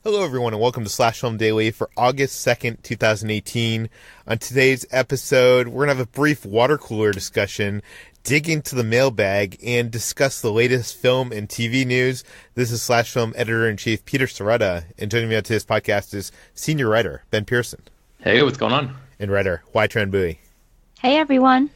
Hello, everyone, and welcome to Slash Film Daily for August 2nd, 2018. On today's episode, we're going to have a brief water cooler discussion, dig into the mailbag, and discuss the latest film and TV news. This is Slash Film Editor-in-Chief Peter Sciretta, and joining me on today's podcast is Senior Writer Ben Pearson. Hey, what's going on? And Writer Hoai-Tran Bui. Hey, everyone.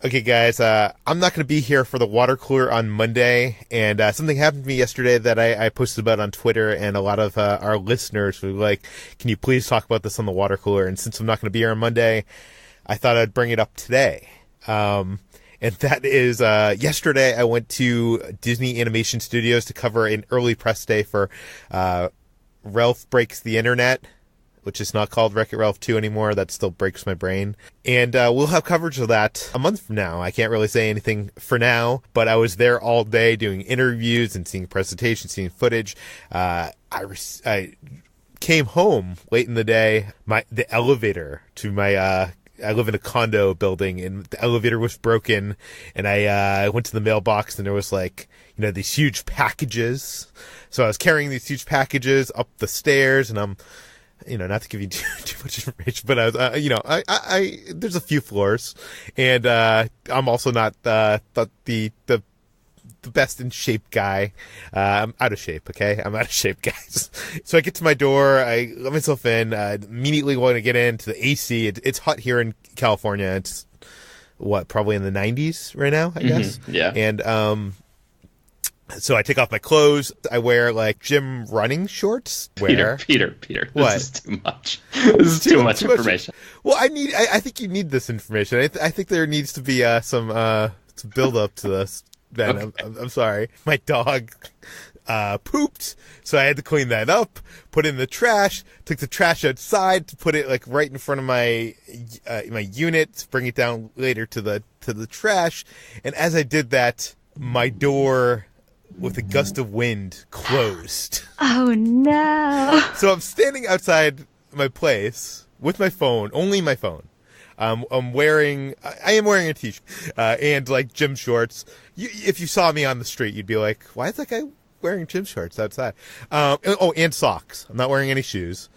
Okay, guys, I'm not going to be here for the water cooler on Monday, and something happened to me yesterday that I posted about on Twitter, and a lot of our listeners were like, can you please talk about this on the water cooler? And since I'm not going to be here on Monday, I thought I'd bring it up today. And that is, yesterday I went to Disney Animation Studios to cover an early press day for Ralph Breaks the Internet, which is not called Wreck-It Ralph 2 anymore. That still breaks my brain. And we'll have coverage of that a month from now. I can't really say anything for now, but I was there all day doing interviews and seeing presentations, seeing footage. I came home late in the day. The elevator to my I live in a condo building, and the elevator was broken, and I went to the mailbox, and there was these huge packages. So I was carrying these huge packages up the stairs, and I'm not to give you too much information, but I was, there's a few floors, and I'm also not the best in shape guy. I'm out of shape. Okay, I'm out of shape, guys. So I get to my door, I let myself in. Immediately want to get into the AC. It's hot here in California. It's probably in the 90s right now, I guess. Yeah. And so I take off my clothes. I wear gym running shorts. Peter. What? This is too much. This is too much information. Well, I think you need this information. I think there needs to be some build up to this. Ben, okay. I'm sorry. My dog pooped, so I had to clean that up. Put it in the trash. Took the trash outside to put it right in front of my my unit. To bring it down later to the trash. And as I did that, my door, with a gust of wind, closed. Oh, no. So I'm standing outside my place with my phone, only my phone. I am wearing a t-shirt and gym shorts. If you saw me on the street, you'd be like, why is that guy wearing gym shorts outside? And socks. I'm not wearing any shoes.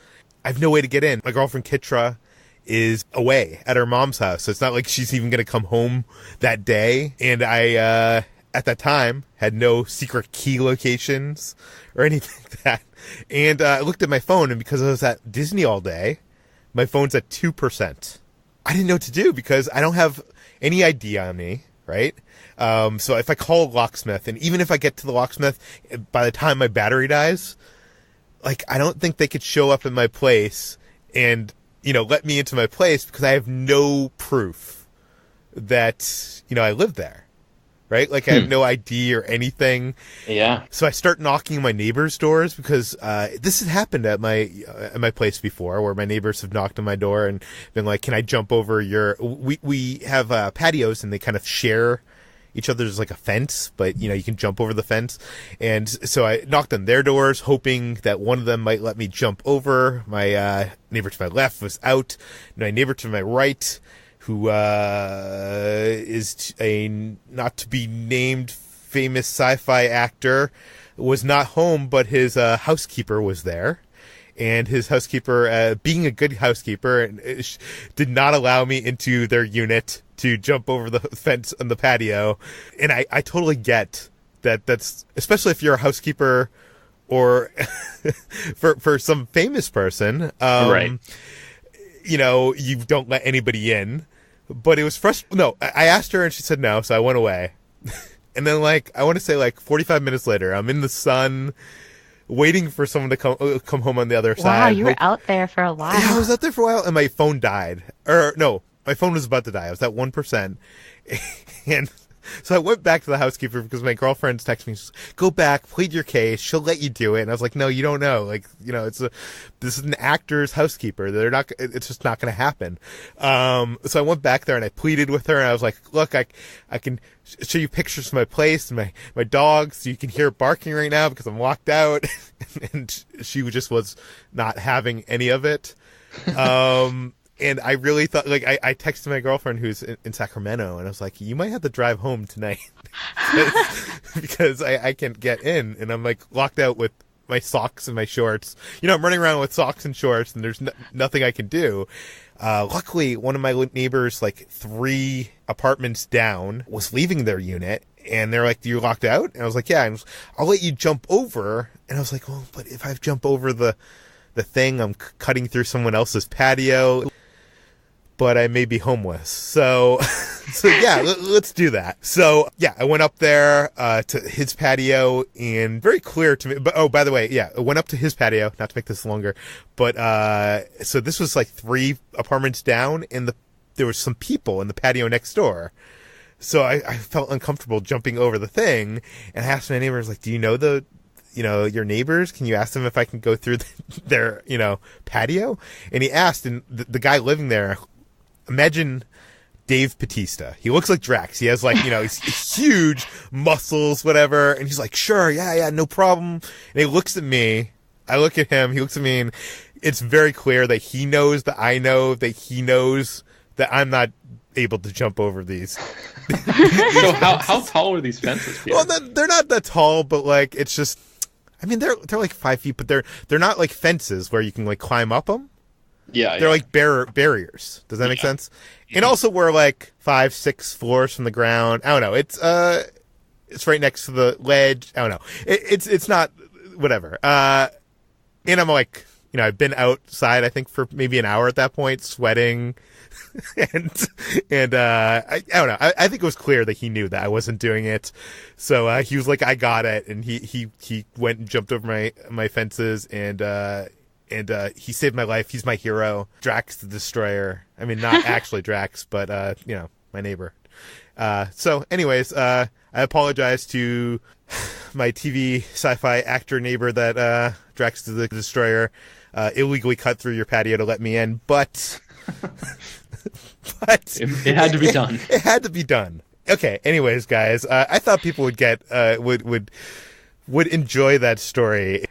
I have no way to get in. My girlfriend Kitra is away at her mom's house, so it's not like she's even going to come home that day. And I at that time had no secret key locations or anything like that. And I looked at my phone, and because I was at Disney all day, my phone's at 2%. I didn't know what to do because I don't have any ID on me, right? So if I call a locksmith, and even if I get to the locksmith, by the time my battery dies, I don't think they could show up in my place and, let me into my place because I have no proof that, I live there. Right? I have no ID or anything. Yeah. So I start knocking on my neighbors' doors because this has happened at my place before, where my neighbors have knocked on my door and been like, "Can I jump over your?" We have patios, and they kind of share each other's a fence, but you can jump over the fence. And so I knocked on their doors, hoping that one of them might let me jump over. My neighbor to my left was out. My neighbor to my right, who is a not-to-be-named famous sci-fi actor, was not home, but his housekeeper was there. And his housekeeper, being a good housekeeper, did not allow me into their unit to jump over the fence on the patio. And I totally get that. That's, especially if you're a housekeeper or for some famous person. Right. You don't let anybody in. But it was frustrating. No, I asked her and she said no, so I went away. And then I want to say 45 minutes later, I'm in the sun waiting for someone to come home on the other side. Wow, you were out there for a while. Yeah, I was out there for a while, and my phone died. Or no, my phone was about to die. I was at 1%. And so I went back to the housekeeper because my girlfriend's texting me, "Go back, plead your case. She'll let you do it." And I was like, "No, you don't know. This is an actor's housekeeper. It's just not going to happen." So I went back there and I pleaded with her, and I was like, "Look, I can show you pictures of my place and my dogs, so you can hear it barking right now because I'm locked out." And she just was not having any of it. And I really thought, I texted my girlfriend who's in Sacramento, and I was like, you might have to drive home tonight because I can't get in, and I'm locked out with my socks and my shorts. I'm running around with socks and shorts, and there's nothing I can do. Luckily, one of my neighbors, like 3 apartments down, was leaving their unit, and they're like, "You locked out?" And I was like, "Yeah." And I'll let you jump over. And I was like, "Well, but if I jump over the thing, I'm cutting through someone else's patio, but I may be homeless." So yeah, let's do that. So yeah, I went up there to his patio, and very clear to me. But oh, by the way, yeah, I went up to his patio. Not to make this longer, but so this was like 3 apartments down, and there was some people in the patio next door. So I felt uncomfortable jumping over the thing, and I asked my neighbors, like, "Do you know your neighbors? Can you ask them if I can go through their patio?" And he asked, and the guy living there, imagine Dave Bautista. He looks like Drax. He has he's huge muscles, whatever. And he's like, "Sure, yeah, no problem." And he looks at me. I look at him. He looks at me, and it's very clear that he knows that I know that he knows that I'm not able to jump over these. So how tall are these fences, Peter? Well, they're not that tall, but like it's just, I mean, they're like 5 feet, but they're not like fences where you can like climb up them. Yeah, they're like barriers. Does that make sense? And also, we're like 5-6 floors from the ground. I don't know. It's right next to the ledge. I don't know. It's not whatever. And I'm like, I've been outside, I think, for maybe an hour at that point, sweating. and I don't know. I think it was clear that he knew that I wasn't doing it. So he was like, "I got it," and he went and jumped over my fences, and he saved my life. He's my hero, Drax the Destroyer. I mean, not actually Drax, but my neighbor. So, anyways, I apologize to my TV sci-fi actor neighbor that Drax the Destroyer illegally cut through your patio to let me in, but it had to be done. It had to be done. Okay. Anyways, guys, I thought people would get would enjoy that story.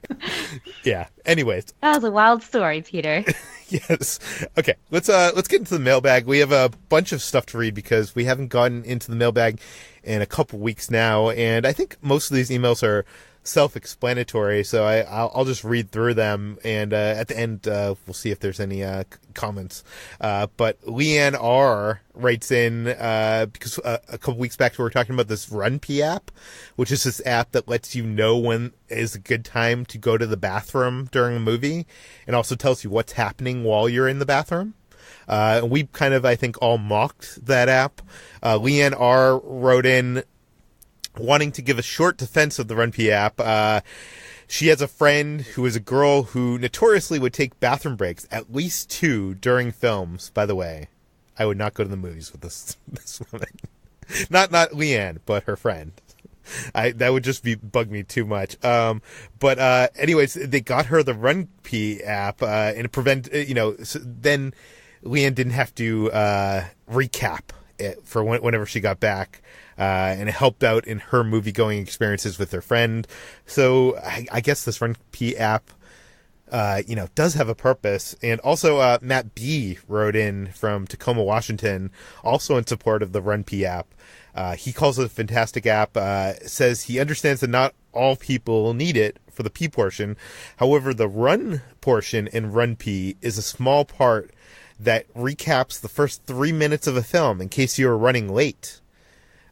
Yeah. Anyways, That was a wild story, Peter. yes. Okay. Let's get into the mailbag. We have a bunch of stuff to read because we haven't gotten into the mailbag in a couple weeks now, and I think most of these emails are self-explanatory, so I'll just read through them, and at the end we'll see if there's any comments. But Leanne R writes in because a couple weeks back we were talking about this RunPee app, which is this app that lets you know when is a good time to go to the bathroom during a movie, and also tells you what's happening while you're in the bathroom. We kind of, I think, all mocked that app. Leanne R wrote in wanting to give a short defense of the RunPee app. She has a friend who is a girl who notoriously would take bathroom breaks, at least 2 during films. By the way, I would not go to the movies with this woman. Not Leanne, but her friend. That would just bug me too much. But anyways, they got her the RunPee app, and it so then Leanne didn't have to recap it for whenever she got back. And it helped out in her movie-going experiences with her friend. So I guess this RunPee app, does have a purpose. And also Matt B. wrote in from Tacoma, Washington, also in support of the RunPee app. He calls it a fantastic app, says he understands that not all people need it for the P portion. However, the run portion in RunPee is a small part that recaps the first 3 minutes of a film in case you're running late.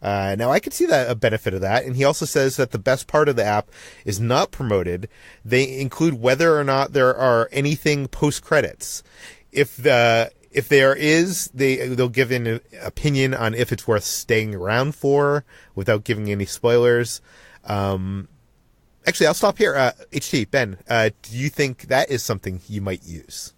Now, I could see a benefit of that, and he also says that the best part of the app is not promoted. They include whether or not there are anything post-credits. If there is, they'll give an opinion on if it's worth staying around for, without giving any spoilers. Actually, I'll stop here. HT, Ben, do you think that is something you might use?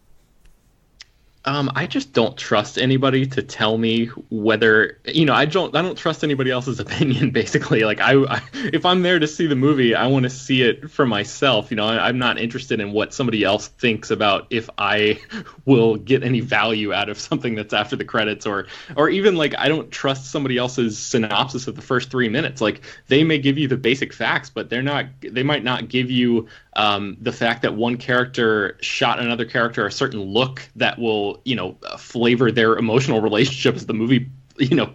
I just don't trust anybody to tell me whether, I don't trust anybody else's opinion, basically. Like, if I'm there to see the movie, I want to see it for myself. I'm not interested in what somebody else thinks about if I will get any value out of something that's after the credits, or even, like, I don't trust somebody else's synopsis of the first 3 minutes. Like, they may give you the basic facts, but they might not give you the fact that one character shot another character a certain look that will, flavor their emotional relationship as the movie,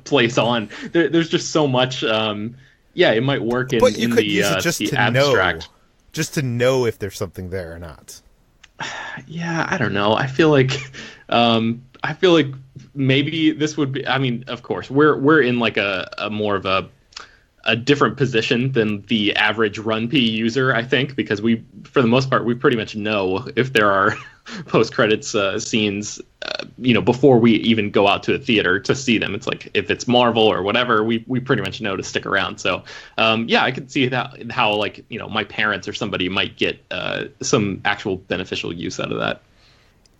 plays on. There's just so much. It might work in but you could the use it just the to abstract. just to know if there's something there or not. Yeah, I don't know. I feel like maybe this would be. I mean, of course, we're in like a more of a different position than the average RunPee user, I think, because we, for the most part, we pretty much know if there are post-credits scenes, before we even go out to a theater to see them. It's like, if it's Marvel or whatever, we pretty much know to stick around. So, yeah, I could see that, how, like, my parents or somebody might get some actual beneficial use out of that.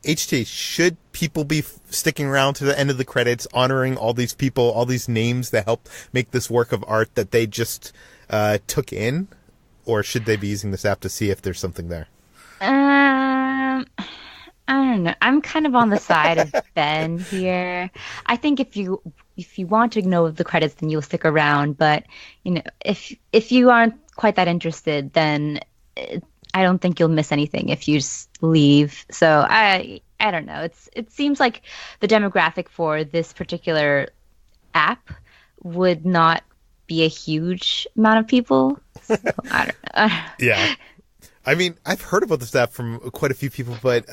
HT, should people be sticking around to the end of the credits, honoring all these people, all these names that helped make this work of art that they just took in? Or should they be using this app to see if there's something there? I don't know. I'm kind of on the side of Ben here. I think if you want to know the credits, then you'll stick around. But if you aren't quite that interested, then I don't think you'll miss anything if you just leave. So I don't know. It seems like the demographic for this particular app would not be a huge amount of people. So I don't know. Yeah. I mean, I've heard about this app from quite a few people, but,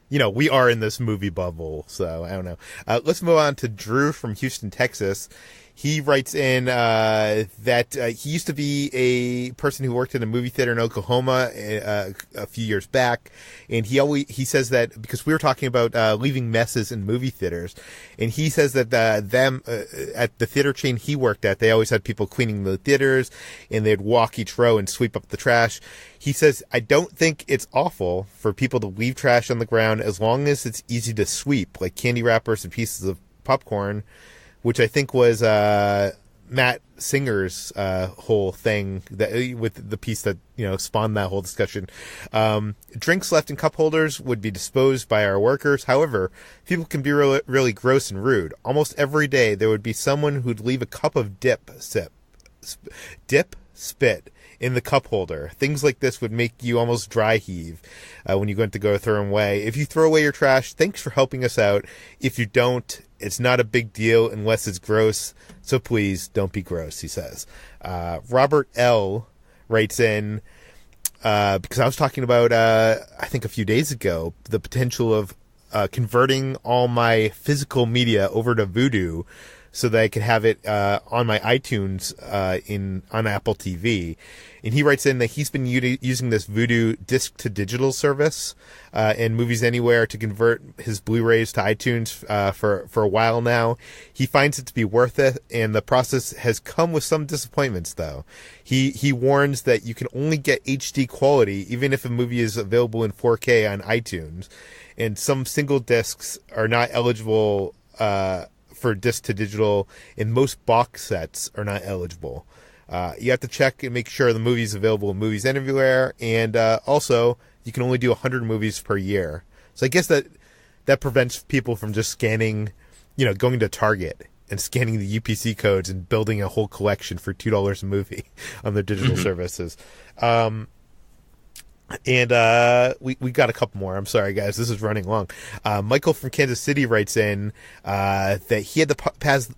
we are in this movie bubble, so I don't know. Let's move on to Drew from Houston, Texas. He writes in that he used to be a person who worked in a movie theater in Oklahoma a few years back, and he says that because we were talking about leaving messes in movie theaters, and he says that them at the theater chain he worked at, they always had people cleaning the theaters, and they'd walk each row and sweep up the trash. He says, I don't think it's awful for people to leave trash on the ground as long as it's easy to sweep, like candy wrappers and pieces of popcorn, which I think was Matt Singer's whole thing with the piece that spawned that whole discussion. Drinks left in cup holders would be disposed by our workers. However, people can be really, really gross and rude. Almost every day there would be someone who'd leave a cup of spit in the cup holder. Things like this would make you almost dry heave when you went to go throw them away. If you throw away your trash, thanks for helping us out. If you don't, it's not a big deal unless it's gross. So please don't be gross, he says. Robert L. writes in, because I was talking about, I think a few days ago, the potential of converting all my physical media over to Vudu so that I could have it on my iTunes on Apple TV. And he writes in that he's been using this Vudu disc-to-digital service and Movies Anywhere to convert his Blu-rays to iTunes for a while now. He finds it to be worth it, and the process has come with some disappointments, though. He warns that you can only get HD quality even if a movie is available in 4K on iTunes, and some single discs are not eligible for disc to digital, and most box sets are not eligible. You have to check and make sure the movie's available in Movies Anywhere, and also you can only do 100 movies per year. So I guess that prevents people from just scanning, going to Target and scanning the UPC codes and building a whole collection for $2 a movie on their digital services. And we got a couple more. I'm sorry, guys. This is running long. Michael from Kansas City writes in that he had to pause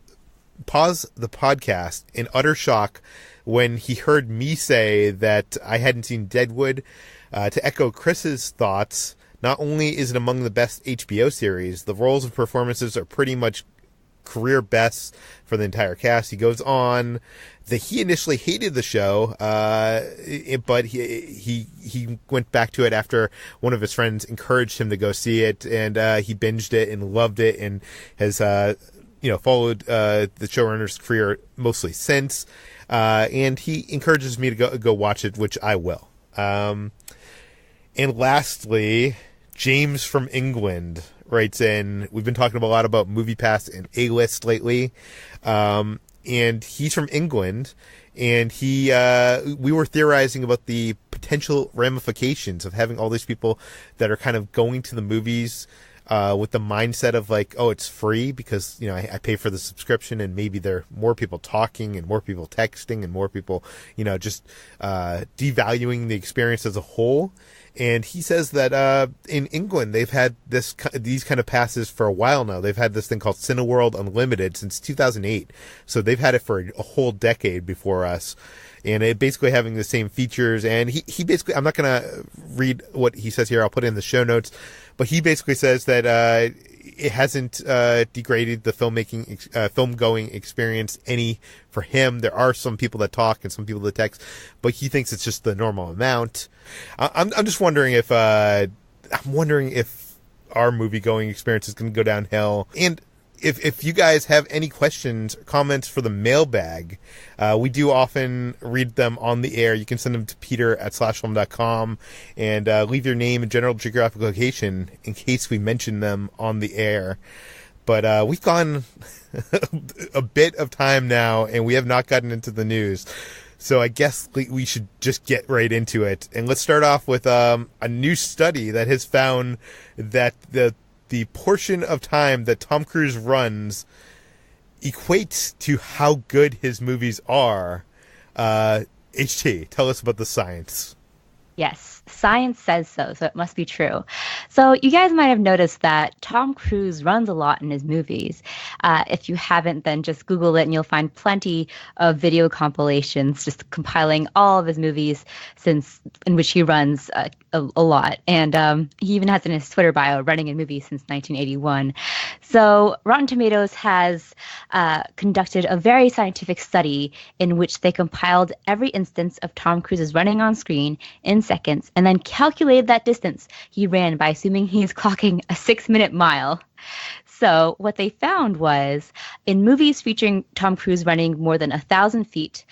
the podcast in utter shock when he heard me say that I hadn't seen Deadwood. To echo Chris's thoughts, not only is it among the best HBO series, the roles and performances are pretty much career best for the entire cast. He goes on that he initially hated the show, but he went back to it after one of his friends encouraged him to go see it, and he binged it and loved it, and has followed the showrunner's career mostly since, and he encourages me to go watch it, which I will. And lastly, James from England writes in, we've been talking a lot about MoviePass and A-List lately, and he's from England, and we were theorizing about the potential ramifications of having all these people that are kind of going to the movies with the mindset of like, oh, it's free because, I pay for the subscription, and maybe there are more people talking and more people texting and more people, just devaluing the experience as a whole. And he says that in England they've had these kind of passes for a while now. They've had this thing called Cineworld Unlimited since 2008, so they've had it for a whole decade before us. And it basically having the same features. And he basically, I'm not going to read what he says here. I'll put it in the show notes. But he basically says that it hasn't degraded the film going experience any for him. There are some people that talk and some people that text, but he thinks it's just the normal amount. I'm just wondering if our movie going experience is going to go downhill. And if you guys have any questions or comments for the mailbag, we do often read them on the air. You can send them to peter@slashfilm.com and leave your name and general geographic location in case we mention them on the air. But we've gone a bit of time now, and we have not gotten into the news. So I guess we should just get right into it. And let's start off with a new study that has found that the portion of time that Tom Cruise runs equates to how good his movies are. HT, tell us about the science. Yes, science says so it must be true. So you guys might have noticed that Tom Cruise runs a lot in his movies. If you haven't, then just Google it and you'll find plenty of video compilations just compiling all of his movies in which he runs a lot. And he even has in his Twitter bio running in movies since 1981. So Rotten Tomatoes has conducted a very scientific study in which they compiled every instance of Tom Cruise's running on screen in seconds and then calculated that distance he ran by assuming he's clocking a 6-minute mile. So what they found was in movies featuring Tom Cruise running more than 1,000 feet,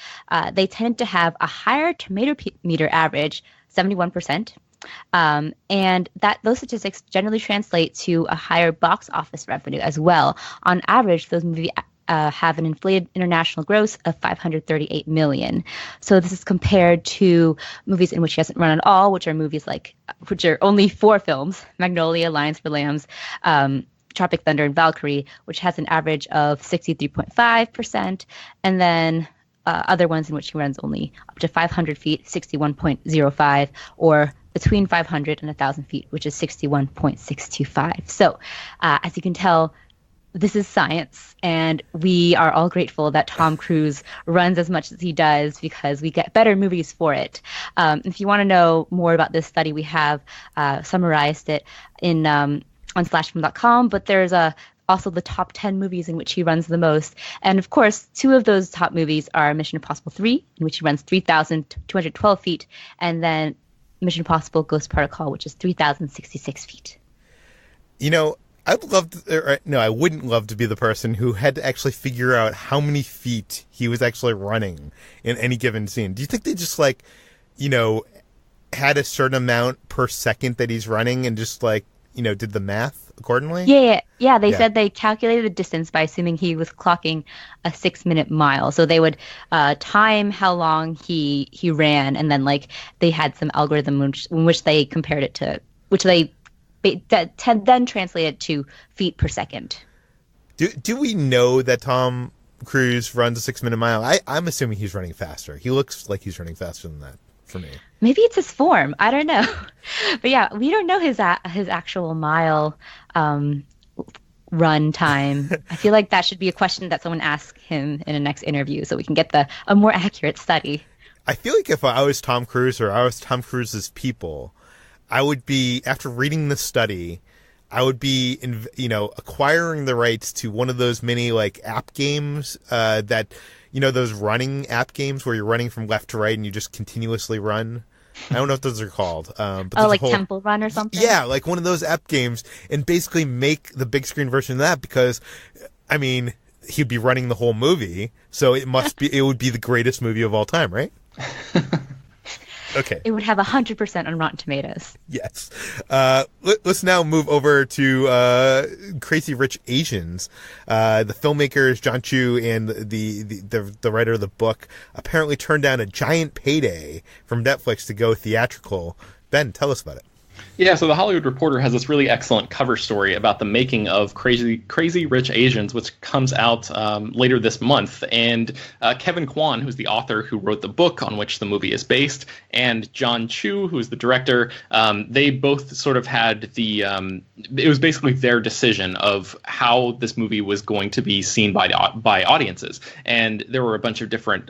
they tended to have a higher tomato meter average, 71%. And those statistics generally translate to a higher box office revenue as well. On average, those movies have an inflated international gross of $538 million. So this is compared to movies in which he hasn't run at all, which are only 4 films: Magnolia, Lions for Lambs, Tropic Thunder, and Valkyrie, which has an average of 63.5%, and then other ones in which he runs only up to 500 feet, 61.05, or between 500 and 1,000 feet, which is 61.625. So as you can tell, this is science, and we are all grateful that Tom Cruise runs as much as he does because we get better movies for it. If you want to know more about this study, we have summarized it on slashfilm.com, but there's also the top 10 movies in which he runs the most. And of course, 2 of those top movies are Mission Impossible 3, in which he runs 3,212 feet, and then Mission Impossible Ghost Protocol, which is 3,066 feet. You know, I wouldn't love to be the person who had to actually figure out how many feet he was actually running in any given scene. Do you think they just had a certain amount per second that he's running and just did the math accordingly? Yeah. They said they calculated the distance by assuming he was clocking a 6-minute mile. So they would time how long he ran, and then they had some algorithm in which they compared it to, which they then translated to feet per second. Do we know that Tom Cruise runs a 6-minute mile? I'm assuming he's running faster. He looks like he's running faster than that for me. Maybe it's his form. I don't know. But yeah, we don't know his actual mile run time. I feel like that should be a question that someone asks him in a next interview so we can get a more accurate study. I feel like if I was Tom Cruise or I was Tom Cruise's people, I would be, after reading the study, I would be, acquiring the rights to one of those mini app games that, those running app games where you're running from left to right and you just continuously run. I don't know what those are called. But Temple Run or something? Yeah, one of those app games, and basically make the big screen version of that because, he'd be running the whole movie, so it would be the greatest movie of all time, right? Okay. It would have 100% on Rotten Tomatoes. Yes. Let's now move over to Crazy Rich Asians. The filmmakers John Chu and the writer of the book apparently turned down a giant payday from Netflix to go theatrical. Ben, tell us about it. Yeah, so the Hollywood Reporter has this really excellent cover story about the making of Crazy Rich Asians, which comes out later this month. And Kevin Kwan, who's the author who wrote the book on which the movie is based, and John Chu, who is the director, they both sort of had it was basically their decision of how this movie was going to be seen by audiences. And there were a bunch of different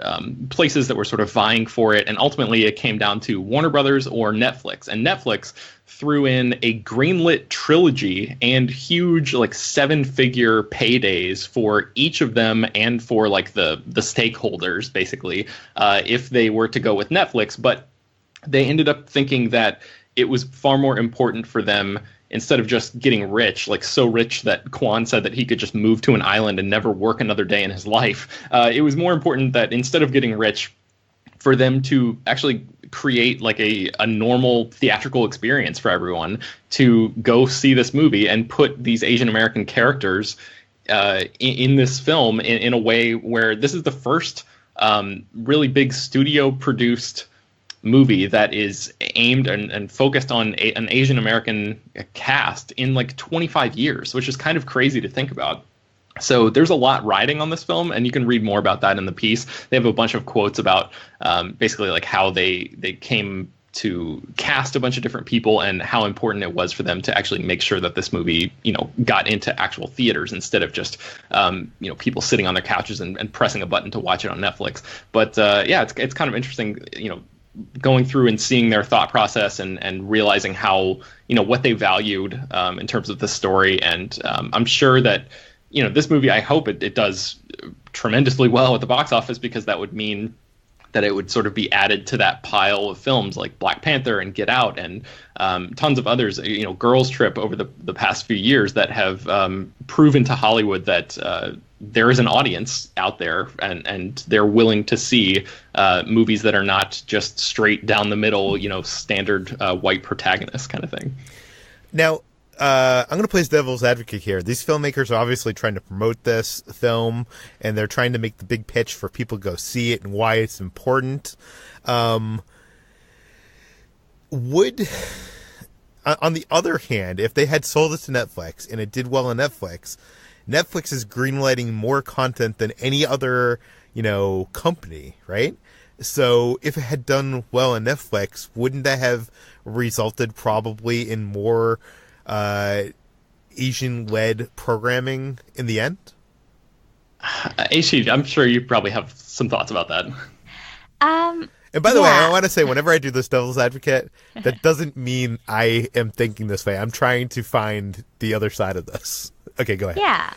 places that were sort of vying for it. And ultimately, it came down to Warner Brothers or Netflix. And Netflix threw in a greenlit trilogy and huge, like, 7-figure paydays for each of them and for, like, the stakeholders, basically, if they were to go with Netflix. But they ended up thinking that it was far more important for them, instead of just getting rich, like so rich that Kwan said that he could just move to an island and never work another day in his life. It was more important that instead of getting rich, for them to actually create like a normal theatrical experience for everyone to go see this movie and put these Asian American characters in this film in a way where this is the first really big studio produced movie that is aimed and focused on an Asian American cast in like 25 years, which is kind of crazy to think about. So there's a lot riding on this film, and you can read more about that in the piece. They have a bunch of quotes about basically like how they came to cast a bunch of different people and how important it was for them to actually make sure that this movie, got into actual theaters instead of just, people sitting on their couches and pressing a button to watch it on Netflix. But yeah, it's kind of interesting, going through and seeing their thought process and realizing how, what they valued in terms of the story. And I'm sure that, this movie, I hope it does tremendously well at the box office, because that would mean that it would sort of be added to that pile of films like Black Panther and Get Out and tons of others, Girls Trip over the past few years that have proven to Hollywood that there is an audience out there and they're willing to see movies that are not just straight down the middle, standard white protagonist kind of thing. Now, I'm going to play devil's advocate here. These filmmakers are obviously trying to promote this film, and they're trying to make the big pitch for people to go see it and why it's important. On the other hand, if they had sold it to Netflix and it did well on Netflix, Netflix is greenlighting more content than any other, company, right? So if it had done well on Netflix, wouldn't that have resulted probably in more Asian-led programming in the end? Aishi, I'm sure you probably have some thoughts about that. And by the way, I want to say, whenever I do this devil's advocate, that doesn't mean I am thinking this way. I'm trying to find the other side of this. Okay, go ahead. Yeah.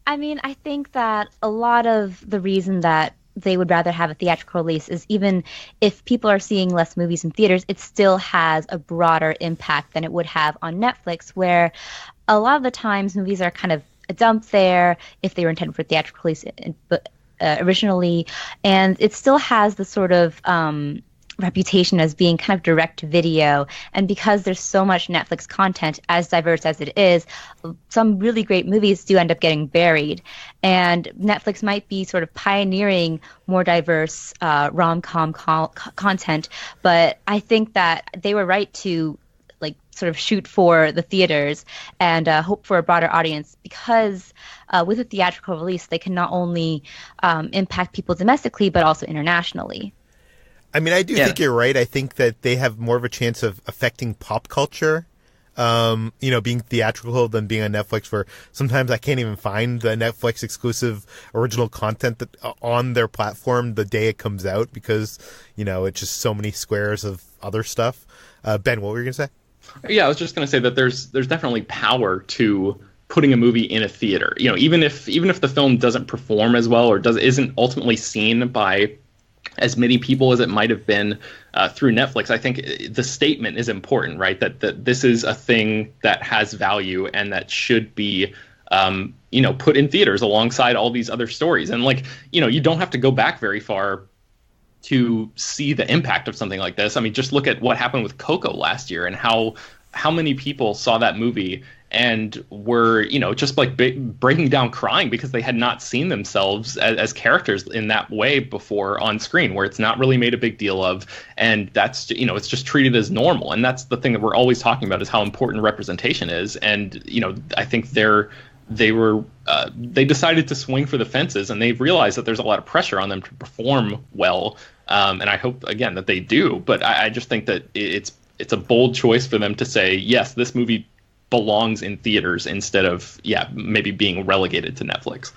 I mean, I think that a lot of the reason that they would rather have a theatrical release is, even if people are seeing less movies in theaters, it still has a broader impact than it would have on Netflix, where a lot of the times movies are kind of dumped there if they were intended for theatrical release originally, and it still has the sort of reputation as being kind of direct to video. And because there's so much Netflix content, as diverse as it is, some really great movies do end up getting buried. And Netflix might be sort of pioneering more diverse rom-com content, but I think that they were right to sort of shoot for the theaters and hope for a broader audience, because with a theatrical release, they can not only impact people domestically, but also internationally. I mean, I do think you're right. I think that they have more of a chance of affecting pop culture, being theatrical than being on Netflix, where sometimes I can't even find the Netflix exclusive original content that on their platform the day it comes out, because, it's just so many squares of other stuff. Ben, what were you going to say? Yeah, I was just going to say that there's definitely power to putting a movie in a theater. Even if the film doesn't perform as well or isn't ultimately seen by as many people as it might have been through Netflix, I think the statement is important, right? That this is a thing that has value and that should be, put in theaters alongside all these other stories. And you don't have to go back very far to see the impact of something like this. I mean, just look at what happened with Coco last year and how many people saw that movie and were, just like breaking down crying because they had not seen themselves as characters in that way before on screen, where it's not really made a big deal of, and that's, it's just treated as normal. And that's the thing that we're always talking about, is how important representation is. And I think they decided to swing for the fences, and they've realized that there's a lot of pressure on them to perform well. And I hope, again, that they do. But I just think that it's a bold choice for them to say, yes, this movie belongs in theaters instead of, maybe being relegated to Netflix.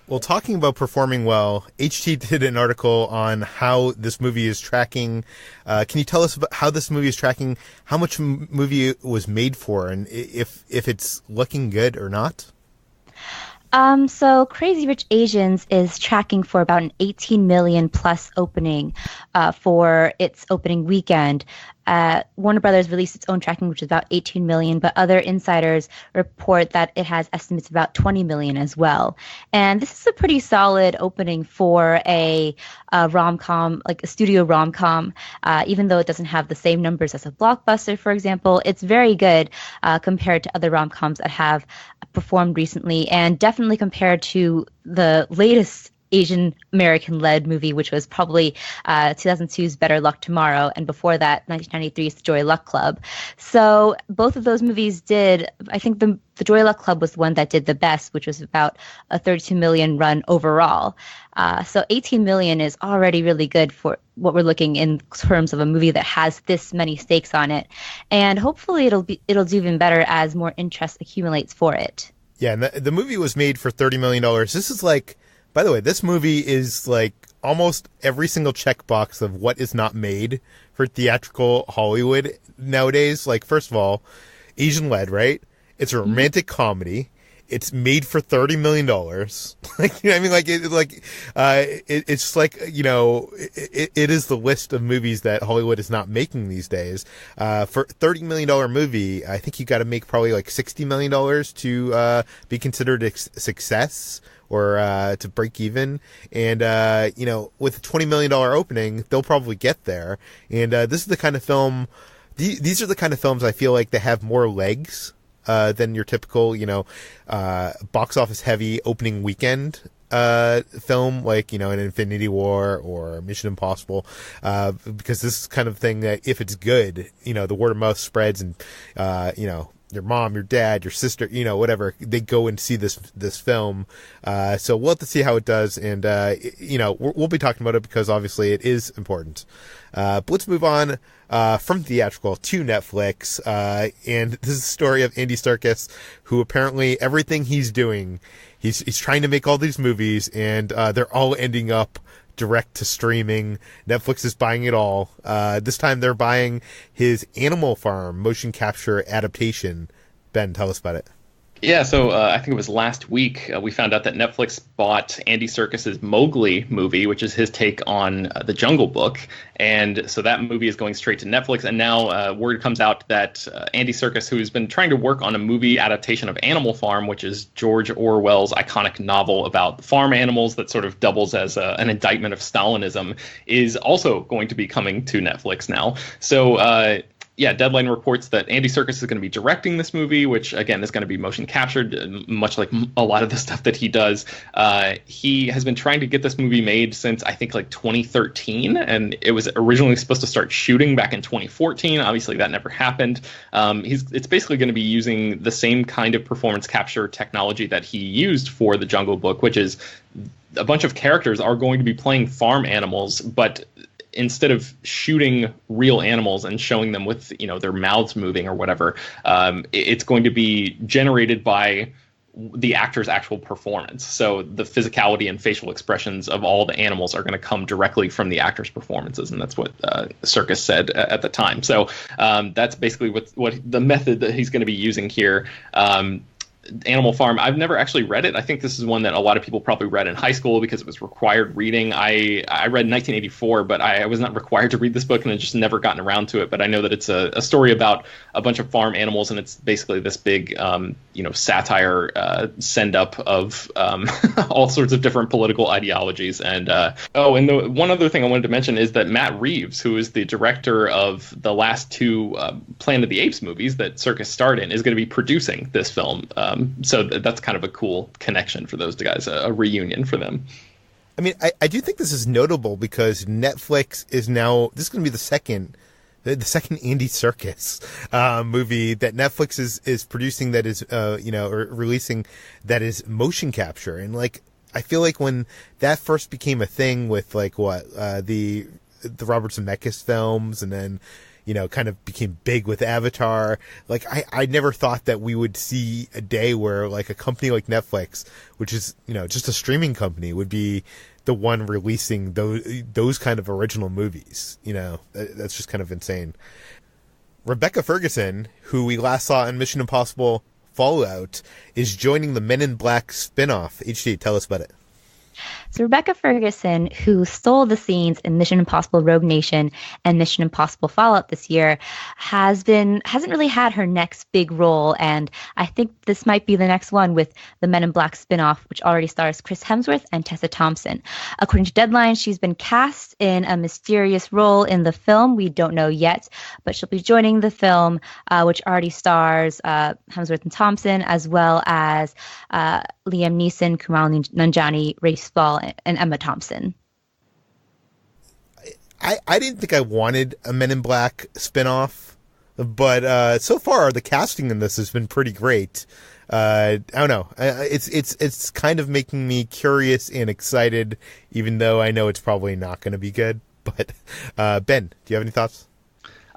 Well, talking about performing well, HT did an article on how this movie is tracking. Can you tell us about how this movie is tracking, how much movie it was made for, and if it's looking good or not? So Crazy Rich Asians is tracking for about an 18 million plus opening for its opening weekend. Warner Brothers released its own tracking, which is about 18 million, but other insiders report that it has estimates of about 20 million as well. And this is a pretty solid opening for a rom-com, like a studio rom-com, even though it doesn't have the same numbers as a blockbuster, for example. It's very good compared to other rom-coms that have performed recently, and definitely compared to the latest Asian American-led movie, which was probably 2002's Better Luck Tomorrow, and before that, 1993's The Joy Luck Club. So both of those movies did, I think the Joy Luck Club was the one that did the best, which was about a 32 million run overall. So 18 million is already really good for what we're looking in terms of a movie that has this many stakes on it. And hopefully it'll do even better as more interest accumulates for it. Yeah, and the movie was made for $30 million. This is like, by the way, this movie is like almost every single checkbox of what is not made for theatrical Hollywood nowadays. Like, first of all, Asian-led, right? It's a romantic comedy. It's made for $30 million. Like, I mean, it's like, it is the list of movies that Hollywood is not making these days. For $30 million movie, I think you got to make probably like $60 million to be considered a success, or to break even. And, with a $20 million opening, they'll probably get there. And this is the kind of film, these are the kind of films I feel like they have more legs than your typical, box office heavy opening weekend film, like, an Infinity War or Mission Impossible, because this is kind of thing that if it's good, the word of mouth spreads, and, your mom, your dad, your sister, whatever, they go and see this film. So we'll have to see how it does. And, we'll be talking about it because obviously it is important. But let's move on from theatrical to Netflix. And this is the story of Andy Serkis, who apparently everything he's doing, he's trying to make all these movies, and they're all ending up direct to streaming. Netflix is buying it all. This time they're buying his Animal Farm motion capture adaptation. Ben, tell us about it. Yeah, so I think it was last week we found out that Netflix bought Andy Serkis's Mowgli movie, which is his take on the Jungle Book. And so that movie is going straight to Netflix. And now word comes out that Andy Serkis, who's been trying to work on a movie adaptation of Animal Farm, which is George Orwell's iconic novel about farm animals that sort of doubles as an indictment of Stalinism, is also going to be coming to Netflix now. So Deadline reports that Andy Serkis is going to be directing this movie, which, again, is going to be motion captured, much like a lot of the stuff that he does. He has been trying to get this movie made since, I think, like 2013, and it was originally supposed to start shooting back in 2014. Obviously, that never happened. It's basically going to be using the same kind of performance capture technology that he used for The Jungle Book, which is a bunch of characters are going to be playing farm animals, but instead of shooting real animals and showing them with, their mouths moving or whatever, it's going to be generated by the actor's actual performance. So the physicality and facial expressions of all the animals are going to come directly from the actor's performances, and that's what Serkis said at the time. So that's basically what the method that he's going to be using here. Animal Farm. I've never actually read it. I think this is one that a lot of people probably read in high school because it was required reading. I read in 1984, but I was not required to read this book, and I've just never gotten around to it. But I know that it's a story about a bunch of farm animals, and it's basically this big, satire send-up of all sorts of different political ideologies. And one other thing I wanted to mention is that Matt Reeves, who is the director of the last two Planet of the Apes movies that Serkis starred in, is going to be producing this film. So that's kind of a cool connection for those guys, a reunion for them. I mean, I do think this is notable because Netflix is now, this is going to be the second Andy Serkis movie that Netflix is producing that is, or releasing that is motion capture. And like, I feel like when that first became a thing with like the Robert Zemeckis films, and then, kind of became big with Avatar. Like, I never thought that we would see a day where, like, a company like Netflix, which is, just a streaming company, would be the one releasing those kind of original movies. That's just kind of insane. Rebecca Ferguson, who we last saw in Mission Impossible Fallout, is joining the Men in Black spin-off. HD, tell us about it. So Rebecca Ferguson, who stole the scenes in Mission Impossible Rogue Nation and Mission Impossible Fallout this year, hasn't really had her next big role, and I think this might be the next one with the Men in Black spinoff, which already stars Chris Hemsworth and Tessa Thompson. According to Deadline, she's been cast in a mysterious role in the film. We don't know yet, but she'll be joining the film, which already stars Hemsworth and Thompson, as well as Liam Neeson, Kumail Nanjiani, Rafe Spall, and Emma Thompson. I didn't think I wanted a Men in Black spinoff, but so far the casting in this has been pretty great. I don't know. It's kind of making me curious and excited, even though I know it's probably not going to be good. But Ben, do you have any thoughts?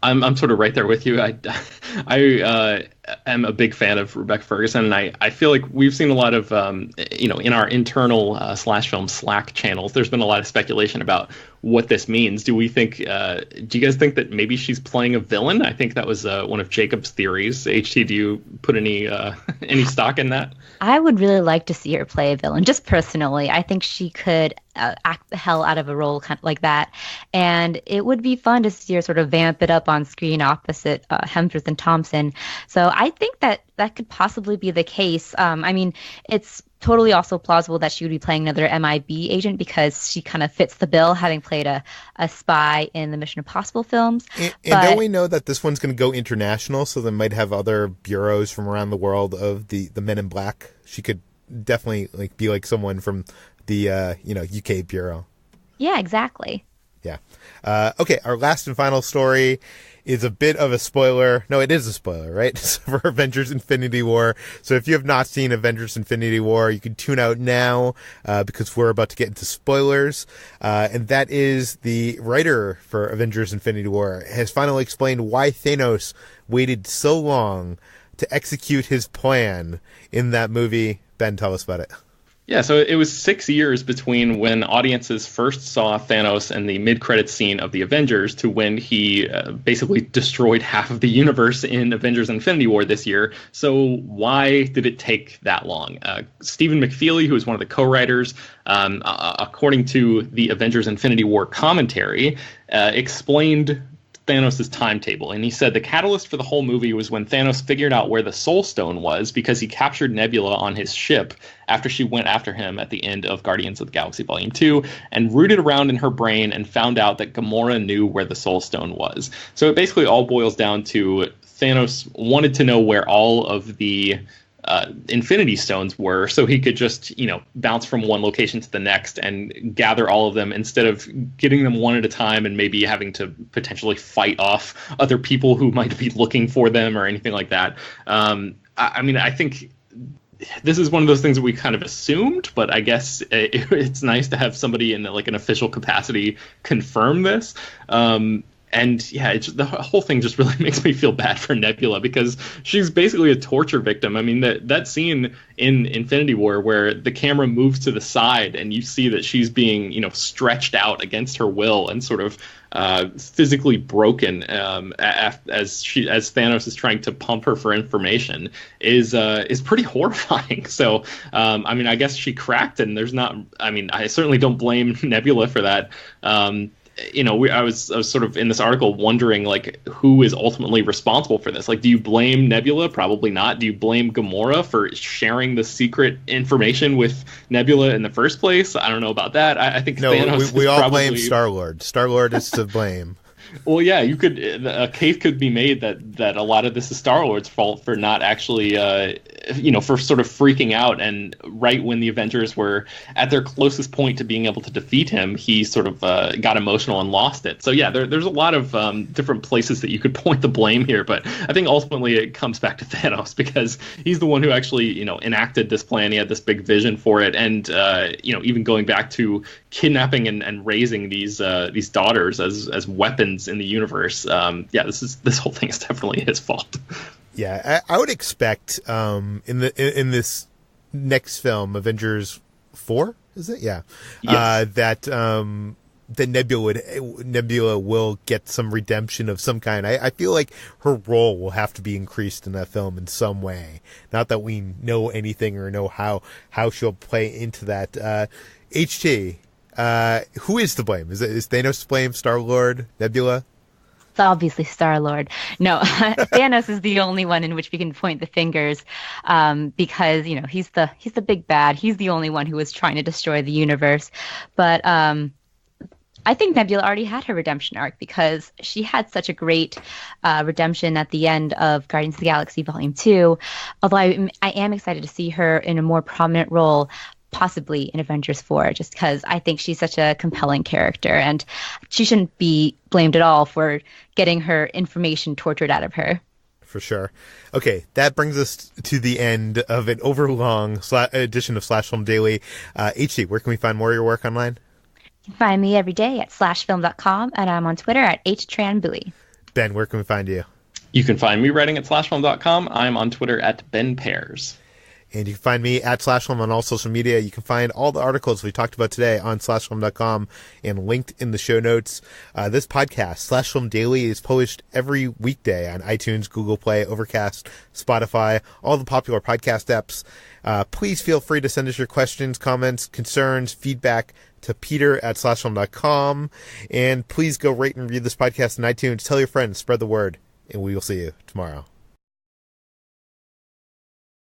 I'm sort of right there with you. I am a big fan of Rebecca Ferguson, and I feel like we've seen a lot of, in our internal Slash Film Slack channels, there's been a lot of speculation about what this means. Do you guys think that maybe she's playing a villain? I think that was one of Jacob's theories. HT, do you put any stock in that? I would really like to see her play a villain, just personally. I think she could act the hell out of a role kind of like that. And it would be fun to see her sort of vamp it up on screen opposite Hemsworth and Thompson. So I think that could possibly be the case. I mean, it's totally also plausible that she would be playing another MIB agent because she kind of fits the bill, having played a spy in the Mission Impossible films. And don't we know that this one's going to go international, so they might have other bureaus from around the world of the Men in Black? She could definitely be like someone from the UK bureau. Yeah, exactly. Yeah. Okay, our last and final story is a bit of a spoiler. No, it is a spoiler, right? It's for Avengers Infinity War. So if you have not seen Avengers Infinity War, you can tune out now because we're about to get into spoilers. And that is the writer for Avengers Infinity War has finally explained why Thanos waited so long to execute his plan in that movie. Ben, tell us about it. Yeah, so it was 6 years between when audiences first saw Thanos in the mid-credits scene of the Avengers to when he basically destroyed half of the universe in Avengers Infinity War this year. So why did it take that long? Stephen McFeely, who is one of the co-writers, according to the Avengers Infinity War commentary, explained Thanos' timetable, and he said the catalyst for the whole movie was when Thanos figured out where the Soul Stone was because he captured Nebula on his ship after she went after him at the end of Guardians of the Galaxy Volume 2 and rooted around in her brain and found out that Gamora knew where the Soul Stone was. So it basically all boils down to Thanos wanted to know where all of the Infinity Stones were so he could just, bounce from one location to the next and gather all of them instead of getting them one at a time and maybe having to potentially fight off other people who might be looking for them or anything like that. I think this is one of those things that we kind of assumed, but I guess it's nice to have somebody in like an official capacity confirm this. And yeah, the whole thing just really makes me feel bad for Nebula because she's basically a torture victim. I mean, that scene in Infinity War where the camera moves to the side and you see that she's being, stretched out against her will and sort of physically broken as Thanos is trying to pump her for information is pretty horrifying. So, I mean, I guess she cracked, and I certainly don't blame Nebula for that. I was sort of in this article wondering, like, who is ultimately responsible for this? Like, do you blame Nebula? Probably not. Do you blame Gamora for sharing the secret information with Nebula in the first place? I don't know about that. I think Thanos we all probably blame Star-Lord. Star-Lord is to blame. Well, yeah, a case could be made that a lot of this is Star-Lord's fault for not actually, for sort of freaking out. And right when the Avengers were at their closest point to being able to defeat him, he sort of got emotional and lost it. So yeah, there's a lot of different places that you could point the blame here. But I think ultimately it comes back to Thanos because he's the one who actually, enacted this plan. He had this big vision for it. And, even going back to kidnapping and raising these daughters as weapons in the universe. This whole thing is definitely his fault. Yeah, I would expect in this next film, Avengers 4, is it? Yeah, yes. That Nebula will get some redemption of some kind. I feel like her role will have to be increased in that film in some way. Not that we know anything or know how she'll play into that. HT. Who is to blame? Is Thanos to blame? Star-Lord? Nebula? It's obviously Star-Lord. No, Thanos is the only one in which we can point the fingers, because he's the big bad. He's the only one who was trying to destroy the universe. But I think Nebula already had her redemption arc because she had such a great redemption at the end of Guardians of the Galaxy Volume 2. Although I am excited to see her in a more prominent role, possibly in Avengers 4, just because I think she's such a compelling character and she shouldn't be blamed at all for getting her information tortured out of her. For sure. Okay, that brings us to the end of an overlong edition of Slash Film Daily. HT, where can we find more of your work online? You can find me every day at slashfilm.com, and I'm on Twitter at Hoai-Tran Bui. Ben, where can we find you? You can find me writing at slashfilm.com. I'm on Twitter at Ben Pearson. And you can find me at SlashFilm on all social media. You can find all the articles we talked about today on slashfilm.com and linked in the show notes. This podcast, Slash Film Daily, is published every weekday on iTunes, Google Play, Overcast, Spotify, all the popular podcast apps. Please feel free to send us your questions, comments, concerns, feedback to peter@slashfilm.com. And please go rate and review this podcast on iTunes. Tell your friends, spread the word, and we will see you tomorrow.